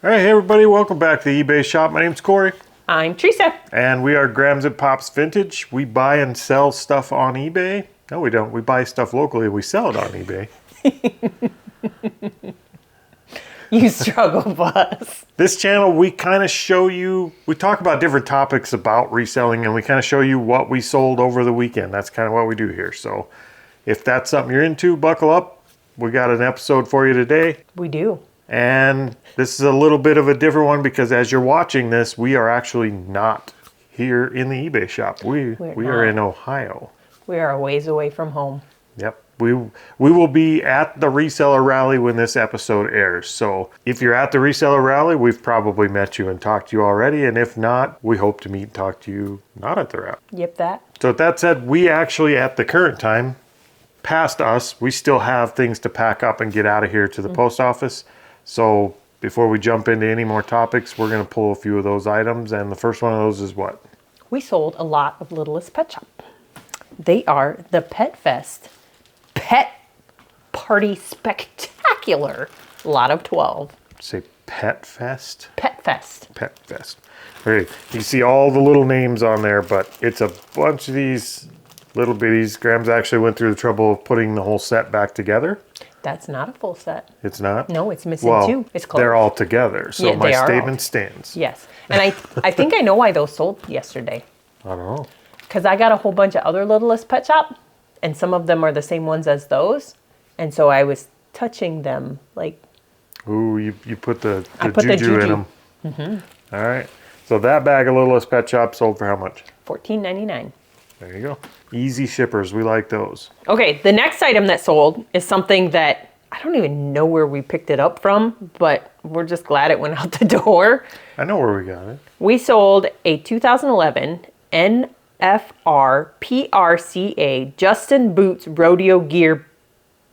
All right, hey everybody, welcome back to the eBay shop. My name's Corey. I'm Teresa. And we are Grams and Pops Vintage. We buy and sell stuff on eBay. No, we don't. We buy stuff locally and we sell it on eBay. You struggle, boss. This channel, we kind of show you, we talk about different topics about reselling and we kind of show you what we sold over the weekend. That's kind of what we do here. So if that's something you're into, buckle up. We got an episode for you today. We do. And this is a little bit of a different one because as you're watching this, we are actually not here in the eBay shop. We are in Ohio. We are a ways away from home. Yep. We will be at the Reseller Rally when this episode airs. So if you're at the Reseller Rally, we've probably met you and talked to you already. And if not, we hope to meet and talk to you not at the rally. Yep, that. So with that said, we actually at the current time, past us, we still have things to pack up and get out of here to the post office. So before we jump into any more topics, we're going to pull a few of those items. And the first one of those is what? We sold a lot of Littlest Pet Shop. They are the Pet Fest Pet Party Spectacular. Lot of 12. Say Pet Fest? Pet Fest. Pet Fest. Okay, you see all the little names on there, but it's a bunch of these little bitties. Grams actually went through the trouble of putting the whole set back together. That's not a full set. It's not? No, it's missing two. It's closed. They're all together, so Yeah, my they are statement all. stands. Yes. And I think I know why those sold yesterday. I don't know. Because I got a whole bunch of other Littlest Pet Shop, and some of them are the same ones as those. And so I was touching them like... Ooh, you put the put juju in them. Mm-hmm. All right. So that bag of Littlest Pet Shop sold for how much? $14.99. There you go. Easy shippers. We like those. Okay, the next item that sold is something that I don't even know where we picked it up from, but we're just glad it went out the door. I know where we got it. We sold a 2011 NFR PRCA Justin Boots Rodeo Gear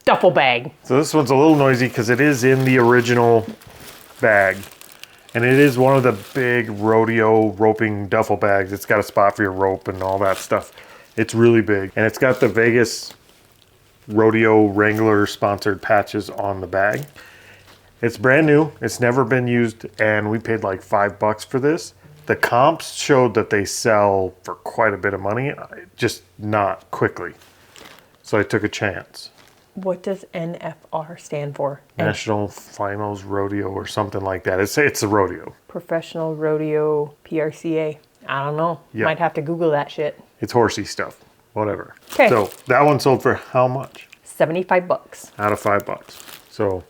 duffel bag. So this one's a little noisy because it is in the original bag. And it is one of the big rodeo roping duffel bags. It's got a spot for your rope and all that stuff. It's really big. And it's got the Vegas Rodeo Wrangler sponsored patches on the bag. It's brand new. It's never been used. And we paid like $5 for this. The comps showed that they sell for quite a bit of money, just not quickly. So I took a chance. What does NFR stand for? National Finals Rodeo or something like that. It's a rodeo. Professional Rodeo PRCA. I don't know. Yep. Might have to Google that shit. It's horsey stuff. Whatever. Okay. So that one sold for how much? $75. Out of $5. So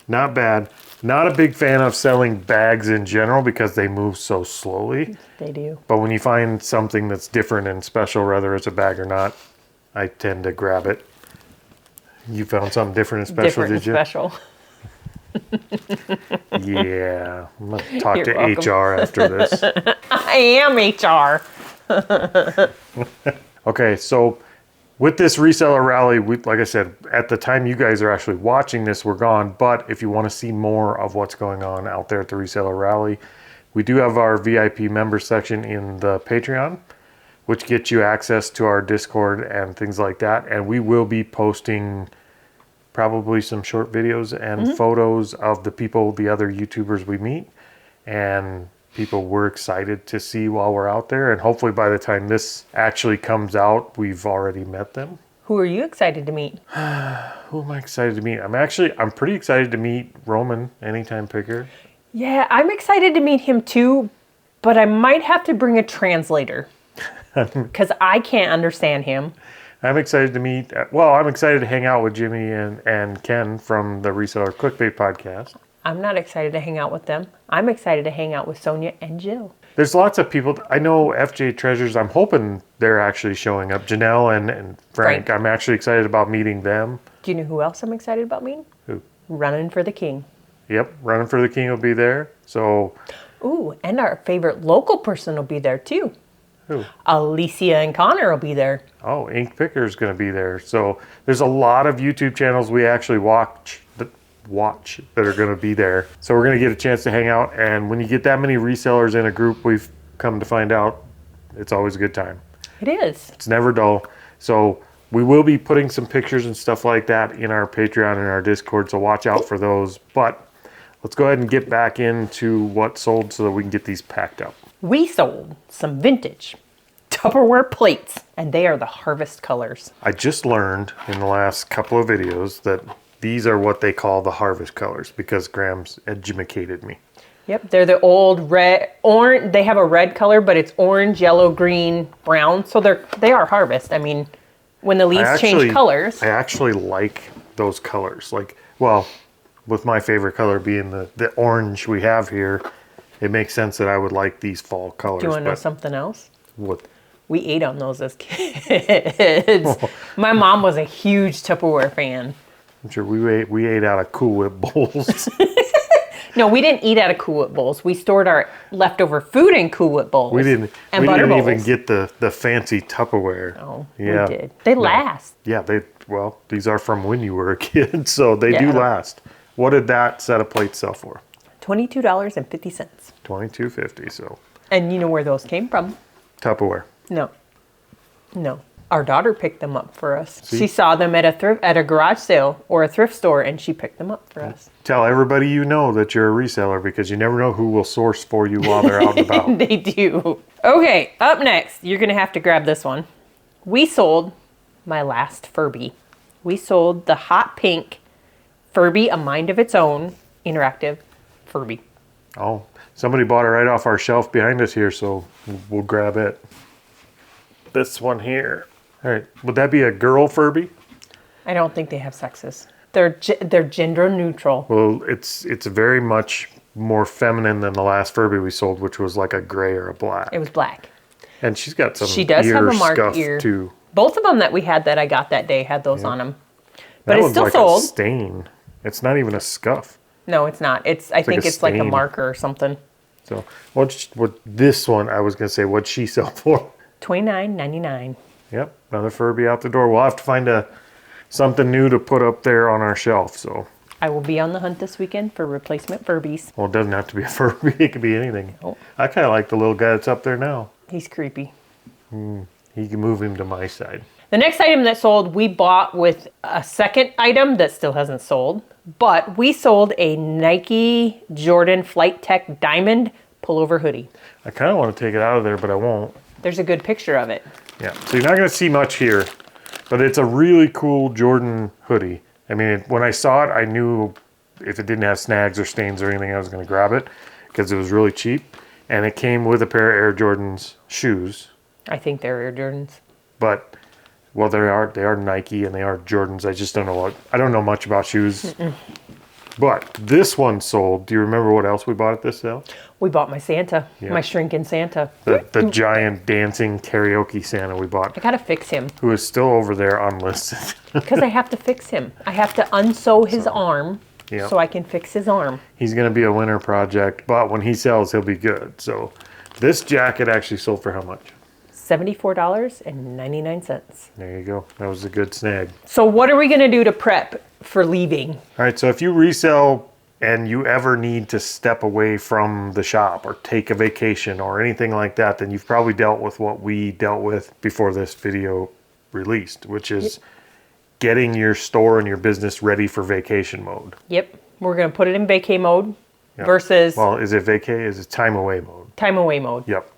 not bad. Not a big fan of selling bags in general because they move so slowly. They do. But when you find something that's different and special, whether it's a bag or not, I tend to grab it. You found something different and special, Different did you? Special. Yeah. I'm going to talk You're to welcome. HR after this. I am HR. Okay, so with this Reseller Rally, like I said, at the time you guys are actually watching this, we're gone. But if you want to see more of what's going on out there at the Reseller Rally, we do have our VIP member section in the Patreon, which gets you access to our Discord and things like that. And we will be posting probably some short videos and photos of the people, the other YouTubers we meet, and people we're excited to see while we're out there. And hopefully by the time this actually comes out, we've already met them. Who are you excited to meet? Who am I excited to meet? I'm pretty excited to meet Roman, Anytime Picker. Yeah, I'm excited to meet him too, but I might have to bring a translator because I can't understand him. I'm excited to meet, I'm excited to hang out with Jimmy and Ken from the Reseller Clickbait podcast. I'm not excited to hang out with them. I'm excited to hang out with Sonia and Jill. There's lots of people. I know FJ Treasures. I'm hoping they're actually showing up. Janelle and Frank. I'm actually excited about meeting them. Do you know who else I'm excited about meeting? Who? Running for the King. Yep. Running for the King will be there. So. Ooh, and our favorite local person will be there too. Who? Alicia and Connor will be there. Oh, Ink Picker is going to be there. So there's a lot of YouTube channels we actually watch that are going to be there. So we're going to get a chance to hang out. And when you get that many resellers in a group, we've come to find out it's always a good time. It is. It's never dull. So we will be putting some pictures and stuff like that in our Patreon and our Discord. So watch out for those. But let's go ahead and get back into what sold so that we can get these packed up. We sold some vintage Tupperware plates, and they are the harvest colors. I just learned in the last couple of videos that these are what they call the harvest colors because Graham's educated me. Yep, they're the old red, orange. They have a red color, but it's orange, yellow, green, brown. So they are harvest. I mean, when the leaves change colors. I actually like those colors. Like, well, with my favorite color being the orange we have here, it makes sense that I would like these fall colors. Do you want to know something else? What? We ate on those as kids. My mom was a huge Tupperware fan. I'm sure we ate out of Cool Whip bowls. No, we didn't eat out of Cool Whip bowls. We stored our leftover food in Cool Whip bowls. We didn't even get the fancy Tupperware. Oh, yeah. We did. They last. Yeah, these are from when you were a kid, so they do last. What did that set of plates sell for? $22.50. $22.50. So. And you know where those came from? Tupperware. No. Our daughter picked them up for us. See? She saw them at a garage sale or a thrift store, and she picked them up for us. Tell everybody you know that you're a reseller because you never know who will source for you while they're out and about. They do. Okay, up next, you're going to have to grab this one. We sold my last Furby. We sold the hot pink Furby, A Mind of Its Own interactive Furby. Oh, somebody bought it right off our shelf behind us here, so we'll grab it. This one here. All right, would that be a girl Furby? I don't think they have sexes. They're gender neutral. Well, it's very much more feminine than the last Furby we sold, which was like a gray or a black. It was black. And she's got some She does have a marked scuff ear. too. Both of them that we had that I got that day had those on them. But That it's one's still like sold. a stain. It's not even a scuff. No, it's not. I think it's like a stain. marker or something. So what this one, I was going to say, what'd she sell for? $29.99. Yep, another Furby out the door. We'll have to find something new to put up there on our shelf. So I will be on the hunt this weekend for replacement Furbies. well, it doesn't have to be a Furby. It could be anything. Oh. I kind of like the little guy that's up there now. He's creepy. He can move him to my side. The next item that sold, we bought with a second item that still hasn't sold. But we sold a Nike Jordan Flight Tech Diamond pullover hoodie. I kind of want to take it out of there, but I won't. There's a good picture of it. Yeah, so you're not going to see much here, but it's a really cool Jordan hoodie. I mean, when I saw it, I knew if it didn't have snags or stains or anything, I was going to grab it because it was really cheap. And it came with a pair of Air Jordans shoes. I think they're Air Jordans. But, well, they are Nike and they are Jordans. I just don't know I don't know much about shoes. Mm-mm. But this one sold. Do you remember what else we bought at this sale? We bought my Santa, Yeah. my shrinking Santa. The giant dancing karaoke Santa we bought, I gotta fix him who is still over there unlisted. because I have to fix him. I have to unsew his arm Yeah. so I can fix his arm. He's going to be a winter project, but when he sells, he'll be good. So this jacket actually sold for how much? $74.99. There you go. That was a good snag. So what are we gonna do to prep for leaving? All right, so if you resell and you ever need to step away from the shop or take a vacation or anything like that, then you've probably dealt with what we dealt with before this video released, which is getting your store and your business ready for vacation mode. Yep, we're gonna put it in vacay mode Yeah. versus Well, is it vacay? Is it time away mode? time away mode. Yep.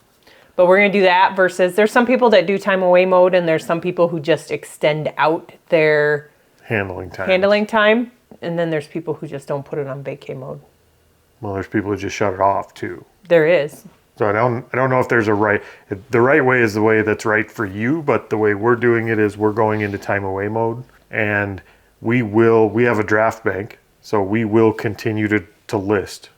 But we're gonna do that versus there's some people that do time away mode and there's some people who just extend out their Handling time. handling time. And then there's people who just don't put it on vacay mode. Well, there's people who just shut it off too. There is. So I don't know if there's the right way is the way that's right for you, but the way we're doing it is we're going into time away mode, and we have a draft bank, so we will continue to list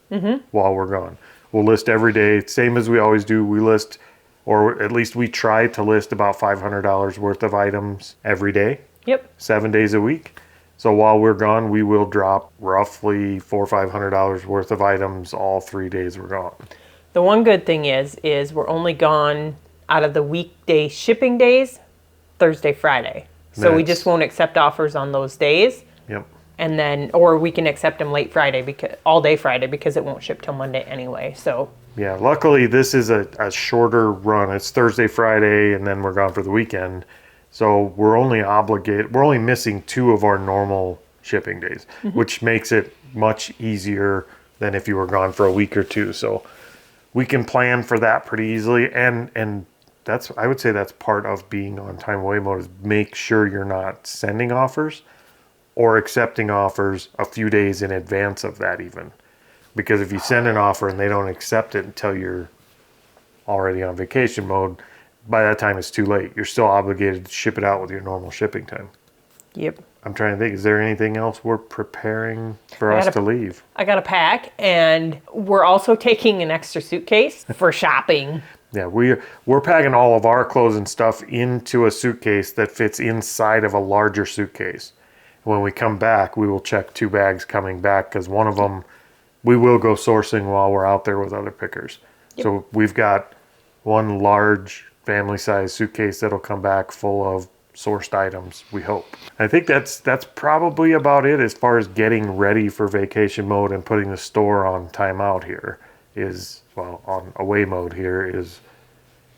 while we're gone. We'll list every day, same as we always do. We list, or at least we try to list about $500 worth of items every day, Yep. 7 days a week. So while we're gone, we will drop roughly $400 or $500 worth of items all 3 days we're gone. The one good thing is we're only gone out of the weekday shipping days, Thursday, Friday. So we That's- just won't accept offers on those days. Yep. And then, or we can accept them late Friday because all day Friday because it won't ship till Monday anyway. So Yeah, luckily this is a shorter run. It's Thursday, Friday, and then we're gone for the weekend. So we're only missing 2 of our normal shipping days, which makes it much easier than if you were gone for a week or two. So we can plan for that pretty easily. And that's, I would say that's part of being on time away mode, is make sure you're not sending offers or accepting offers a few days in advance of that even. Because if you send an offer and they don't accept it until you're already on vacation mode, by that time it's too late. You're still obligated to ship it out with your normal shipping time. Yep. I'm trying to think, is there anything else we're preparing for us to leave? I got a pack, and we're also taking an extra suitcase for shopping. Yeah, we're packing all of our clothes and stuff into a suitcase that fits inside of a larger suitcase. When we come back, we will check 2 bags coming back, because one of them we will go sourcing while we're out there with other pickers. Yep. So we've got one large family-sized suitcase that'll come back full of sourced items, we hope. I think that's probably about it as far as getting ready for vacation mode and putting the store on timeout here. On away mode here, is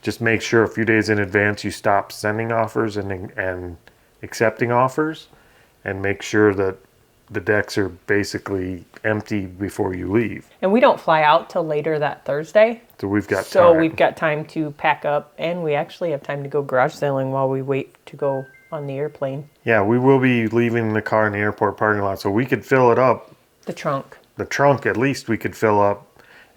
just make sure a few days in advance you stop sending offers and accepting offers, and make sure that the decks are basically empty before you leave. And we don't fly out till later that Thursday. So we've got time. So we've got time to pack up, and we actually have time to go garage selling while we wait to go on the airplane. Yeah, we will be leaving the car in the airport parking lot, so we could fill it up. The trunk. The trunk, at least, we could fill up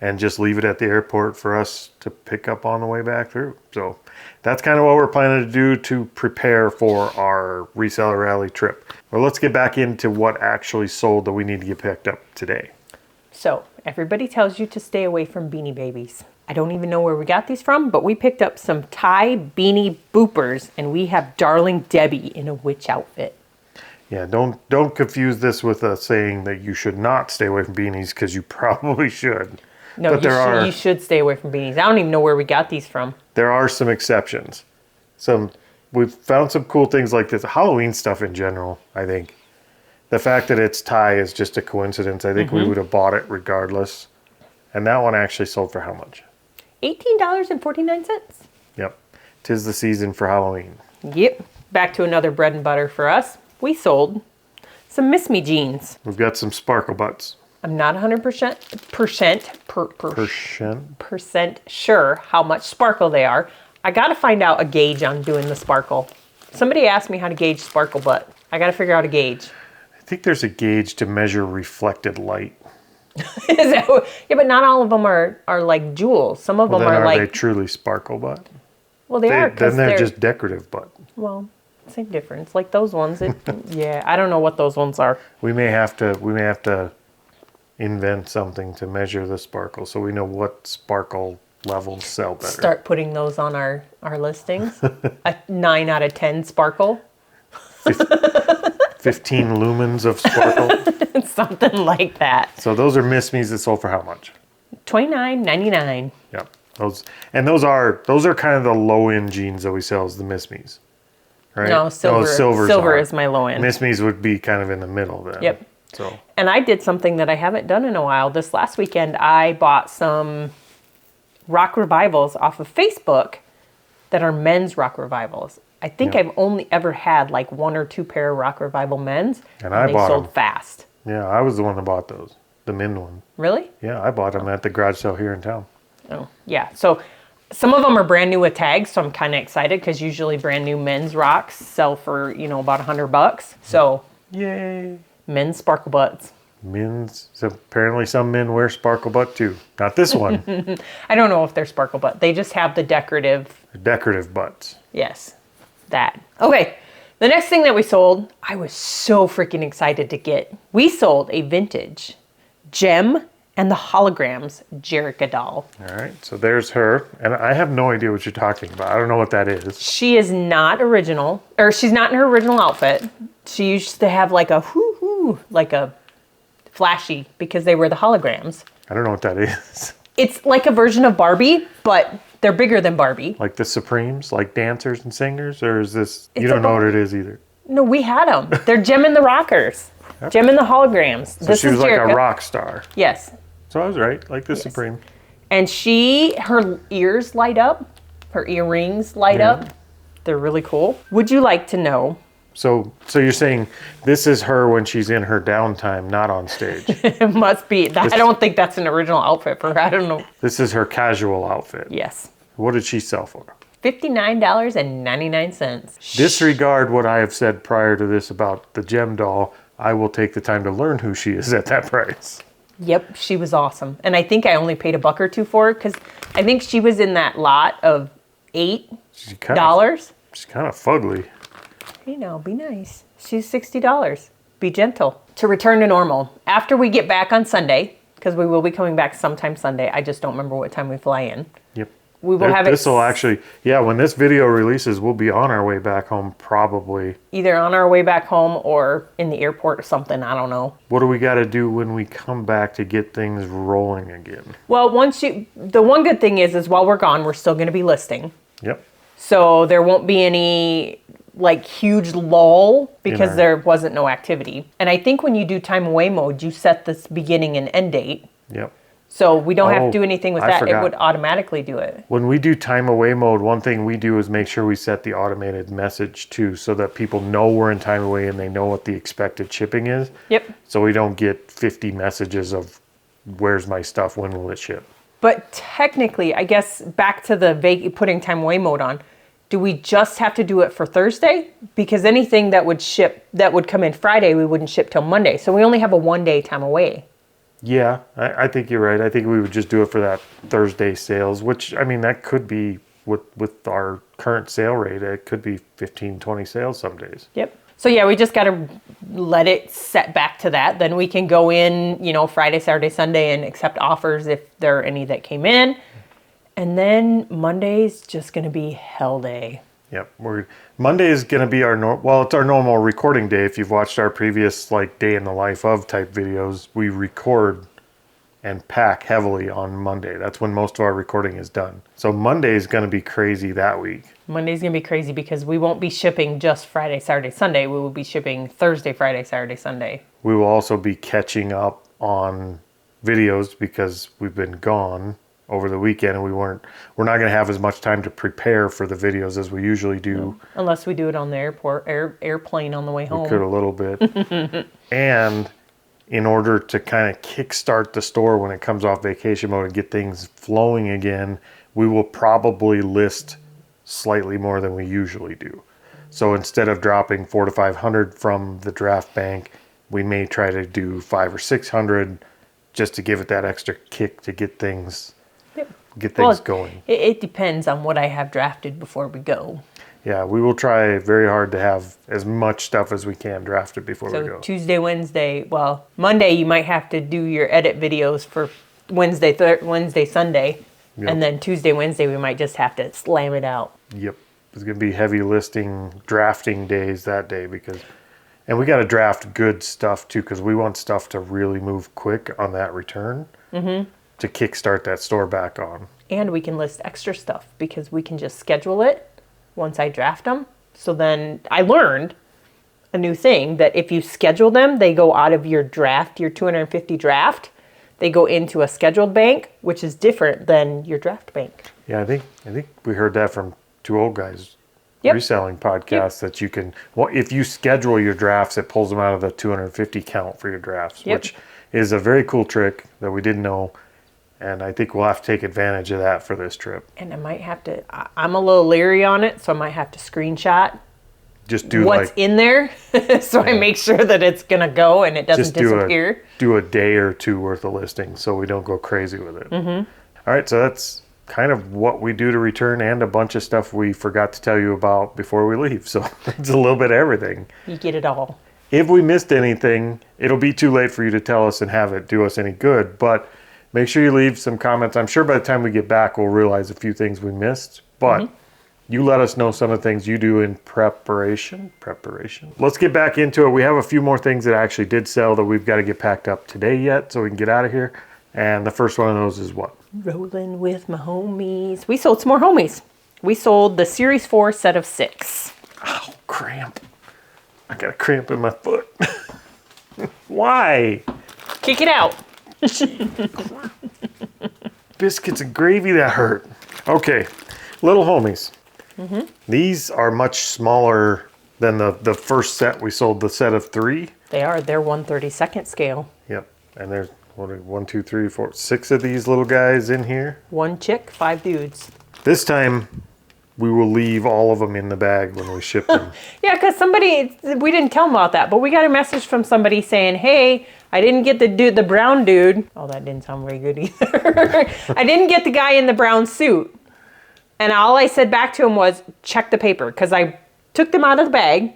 and just leave it at the airport for us to pick up on the way back through. So that's kind of what we're planning to do to prepare for our Reseller Rally trip. Well, let's get back into what actually sold that we need to get picked up today. So everybody tells you to stay away from Beanie Babies. I don't even know where we got these from, but we picked up some Thai beanie boopers, and we have Darling Debbie in a witch outfit. Yeah, don't confuse this with us saying that you should not stay away from beanies, because you probably should. No, but you should stay away from beanies. I don't even know where we got these from. There are some exceptions. We've found some cool things like this. Halloween stuff in general, I think. The fact that it's Thai is just a coincidence. I think we would have bought it regardless. And that one actually sold for how much? $18.49. Yep. 'Tis the season for Halloween. Yep. Back to another bread and butter for us. We sold some Miss Me jeans. We've got some sparkle butts. I'm not 100% sure how much sparkle they are. I got to find out a gauge on doing the sparkle. Somebody asked me how to gauge sparkle butt. I got to figure out a gauge. I think there's a gauge to measure reflected light. Yeah, but not all of them are like jewels. Some of them are like... Are they truly sparkle butt? Well, they are. Then they're just decorative butt. Well, same difference. Like those ones. Yeah, I don't know what those ones are. We may have to invent something to measure the sparkle so we know what sparkle levels sell better. Start putting those on our listings. A 9 out of 10 sparkle. 15 lumens of sparkle. Something like that. So those are Miss Me's that sold for how much? $29.99. Yeah. Those are kind of the low end jeans that we sell as the Miss Me's. Right? No, silver is my low end. Miss Me's would be kind of in the middle then. Yep. So. And I did something that I haven't done in a while. This last weekend, I bought some rock revivals off of Facebook that are men's rock revivals. I think I've only ever had like 1 or 2 pair of rock revival men's, and I they bought sold them fast. Yeah, I was the one that bought those, the men one. Really? Yeah, I bought them at the garage sale here in town. Oh, yeah. So some of them are brand new with tags, so I'm kind of excited because usually brand new men's rocks sell for, about $100. So, yay. Men's sparkle butts. So apparently some men wear sparkle butt too. Not this one. I don't know if they're sparkle butt. They just have the decorative. Decorative butts. Yes, that. Okay, the next thing that we sold, I was so freaking excited to get. We sold a vintage Gem and the Holograms Jerrica doll. All right, so there's her. And I have no idea what you're talking about. I don't know what that is. She is not original, or she's not in her original outfit. She used to have like a like a flashy, because they were the holograms. I don't know what that is. It's like a version of Barbie, but they're bigger than Barbie. Like the Supremes, like dancers and singers? Or is this, you don't know what it is either? No, we had them. They're Gem and the Rockers. Okay. Gem and the Holograms. So she was like a rock star. Yes. So I was right, like the Supreme. And her ears light up. Her earrings light up. They're really cool. Would you like to know So you're saying this is her when she's in her downtime, not on stage. It must be. I don't think that's an original outfit for her. I don't know. This is her casual outfit. Yes. What did she sell for? $59.99. Disregard what I have said prior to this about the gem doll. I will take the time to learn who she is at that price. Yep, she was awesome. And I think I only paid $1 or $2 for her because I think she was in that lot of $8. She's kind of fugly. You know, be nice. She's $60. Be gentle. To return to normal. After we get back on Sunday, because we will be coming back sometime Sunday. I just don't remember what time we fly in. Yep. We will have it. This will actually, when this video releases, we'll be on our way back home probably. Either on our way back home or in the airport or something. I don't know. What do we got to do when we come back to get things rolling again? Well, the one good thing is while we're gone, we're still going to be listing. Yep. So there won't be any huge lull because there wasn't no activity. And I think when you do time away mode, you set this beginning and end date. Yep. So we don't have to do anything with that. Forgot. It would automatically do it. When we do time away mode, one thing we do is make sure we set the automated message too, so that people know we're in time away and they know what the expected shipping is. Yep. So we don't get 50 messages of where's my stuff, when will it ship? But technically, I guess back to the putting time away mode on, do we just have to do it for Thursday? Because anything that would come in Friday, we wouldn't ship till Monday. So we only have a 1-day time away. Yeah, I think you're right. I think we would just do it for that Thursday sales, which, I mean, that could be with our current sale rate, it could be 15, 20 sales some days. Yep. So yeah, we just got to let it set back to that. Then we can go in, Friday, Saturday, Sunday and accept offers if there are any that came in. And then Monday's just going to be hell day. Yep. Monday is going to be it's our normal recording day. If you've watched our previous day in the life of type videos, we record and pack heavily on Monday. That's when most of our recording is done. So Monday is going to be crazy that week. Monday's going to be crazy because we won't be shipping just Friday, Saturday, Sunday. We will be shipping Thursday, Friday, Saturday, Sunday. We will also be catching up on videos because we've been gone over the weekend and we're not going to have as much time to prepare for the videos as we usually do. No. Unless we do it on the airplane on the way home. We could a little bit. And in order to kind of kickstart the store when it comes off vacation mode and get things flowing again, we will probably list slightly more than we usually do. So instead of dropping 400 to 500 from the draft bank, we may try to do 500 or 600 just to give it that extra kick to get things going. It depends on what I have drafted before we go. Yeah, we will try very hard to have as much stuff as we can drafted before we go. So Tuesday, Wednesday, Monday you might have to do your edit videos for Wednesday, Sunday. Yep. And then Tuesday, Wednesday we might just have to slam it out. Yep. There's going to be heavy drafting days that day and we got to draft good stuff too because we want stuff to really move quick on that return. Mm-hmm. To kickstart that store back on. And we can list extra stuff because we can just schedule it once I draft them. So then I learned a new thing that if you schedule them, they go out of your draft, your 250 draft. They go into a scheduled bank, which is different than your draft bank. Yeah, I think we heard that from two old guys reselling podcasts that you can, if you schedule your drafts, it pulls them out of the 250 count for your drafts, which is a very cool trick that we didn't know. And I think we'll have to take advantage of that for this trip. And I might have to, I'm a little leery on it, so I might have to screenshot just do what's in there so I make sure that it's going to go and it doesn't disappear. Do a day or two worth of listings so we don't go crazy with it. Mm-hmm. All right, so that's kind of what we do to return and a bunch of stuff we forgot to tell you about before we leave. So it's a little bit of everything. You get it all. If we missed anything, it'll be too late for you to tell us and have it do us any good, but make sure you leave some comments. I'm sure by the time we get back, we'll realize a few things we missed. But you let us know some of the things you do in preparation. Let's get back into it. We have a few more things that actually did sell that we've got to get packed up today yet so we can get out of here. And the first one of those is what? Rolling with my homies. We sold some more homies. We sold the Series 4 set of 6. Oh, cramp. I got a cramp in my foot. Why? Kick it out. Biscuits and gravy, that hurt. Okay, little homies. Mm-hmm. These are much smaller Then the first set, we sold the set of 3. They're 1/32 scale. Yep. And there's 1, 2, 3, 4, 6 of these little guys in here. 1 chick, 5 dudes. This time, we will leave all of them in the bag when we ship them. Yeah, because we didn't tell them about that, but we got a message from somebody saying, hey, I didn't get the brown dude. Oh, that didn't sound very good either. I didn't get the guy in the brown suit. And all I said back to him was, check the paper, because I took them out of the bag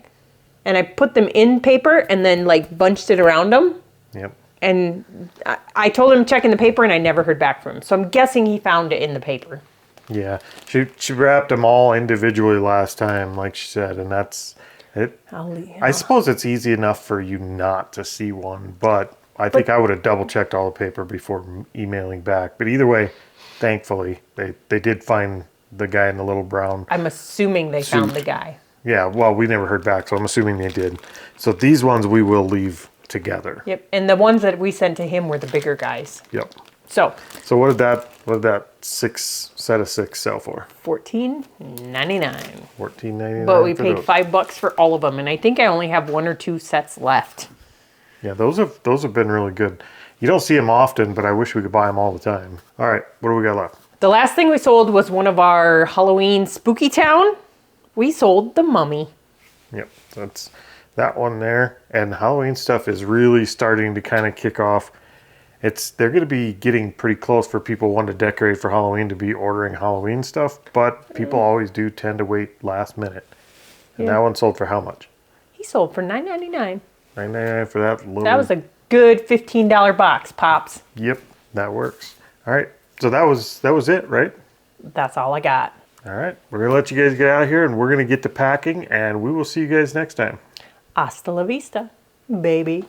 and I put them in paper and then like bunched it around them. Yep. And I told him checking the paper and I never heard back from him. So I'm guessing he found it in the paper. Yeah. She wrapped them all individually last time, like she said, and that's it. I suppose it's easy enough for you not to see one, but I think I would have double checked all the paper before emailing back. But either way, thankfully, they did find the guy in the little brown. I'm assuming they found the guy. Yeah, well, we never heard back, so I'm assuming they did. So these ones we will leave together. Yep, and the ones that we sent to him were the bigger guys. Yep. So what did that set of 6 sell for? $14.99. $14.99. But we paid $5 for all of them, and I think I only have 1 or 2 sets left. Yeah, those have been really good. You don't see them often, but I wish we could buy them all the time. All right, what do we got left? The last thing we sold was one of our Halloween Spooky Town. We sold the Mummy. Yep, that's that one there. And Halloween stuff is really starting to kind of kick off. They're going to be getting pretty close for people wanting to decorate for Halloween to be ordering Halloween stuff, but people always do tend to wait last minute. And that one sold for how much? He sold for $9.99. $9.99 for that little. That was a good $15 box, Pops. Yep, that works. All right, so that was it, right? That's all I got. All right, we're going to let you guys get out of here, and we're going to get to packing, and we will see you guys next time. Hasta la vista, baby.